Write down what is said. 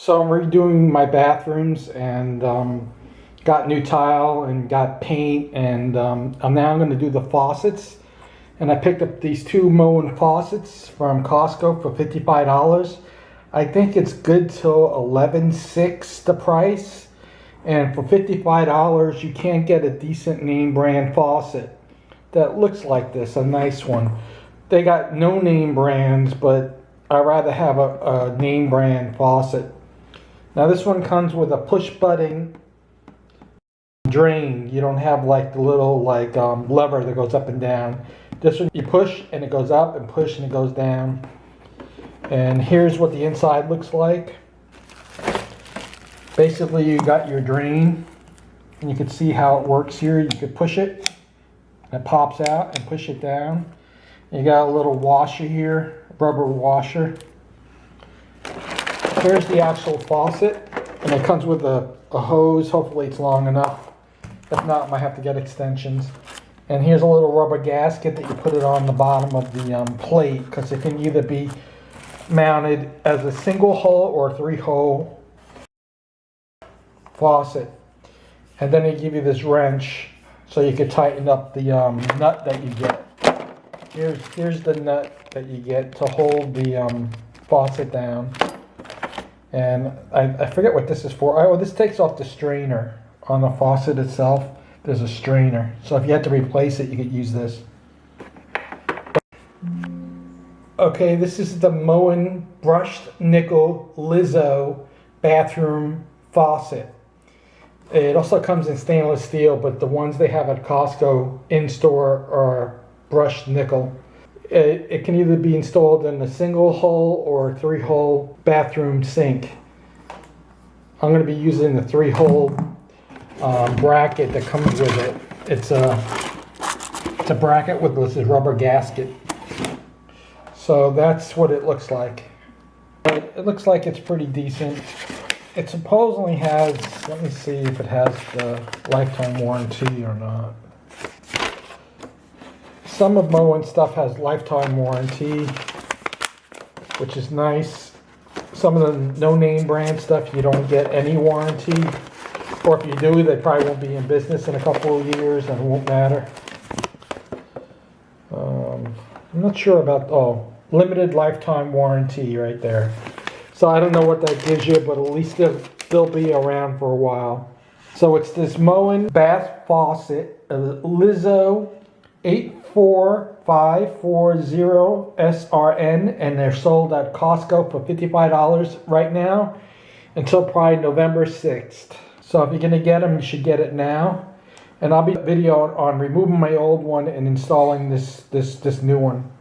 So I'm redoing my bathrooms and got new tile and got paint, and I'm now going to do the faucets. And I picked up these two Moen faucets from Costco for $55. I think it's good till $11.6 the price. And for $55 you can't get a decent name brand faucet that looks like this, a nice one. They got no name brands, but I'd rather have a name brand faucet. Now this one comes with a push button drain. You don't have like the little lever that goes up and down. This one you push and it goes up, and push and it goes down. And here's what the inside looks like. Basically you got your drain, and you can see how it works here. You could push it, and it pops out, and push it down. You got a little washer here, rubber washer. Here's the actual faucet, and it comes with a hose. Hopefully it's long enough. If not, I might have to get extensions. And here's a little rubber gasket that you put it on the bottom of the plate, because it can either be mounted as a single hole or a 3-hole faucet. And then they give you this wrench so you can tighten up the nut that you get. Here's the nut that you get to hold the faucet down. And I forget what this is for. Oh, this takes off the strainer on the faucet itself. There's a strainer. So if you had to replace it, you could use this. Okay, this is the Moen Brushed Nickel Lizzo bathroom faucet. It also comes in stainless steel, but the ones they have at Costco in-store are brushed nickel. It can either be installed in a single hole or a 3-hole bathroom sink. I'm going to be using the 3-hole bracket that comes with it. It's a bracket with this rubber gasket. So that's what it looks like. It looks like it's pretty decent. It supposedly has, let me see if it has the lifetime warranty or not. Some of Moen stuff has lifetime warranty, which is nice. Some of the no-name brand stuff, you don't get any warranty. Or if you do, they probably won't be in business in a couple of years and it won't matter. I'm not sure about, limited lifetime warranty right there. So I don't know what that gives you, but at least they'll be around for a while. So it's this Moen bath faucet, Lizzo 84540 SRN, and they're sold at Costco for $55 right now until probably November 6th. So if you're going to get them, you should get it now. And I'll be video on removing my old one and installing this new one.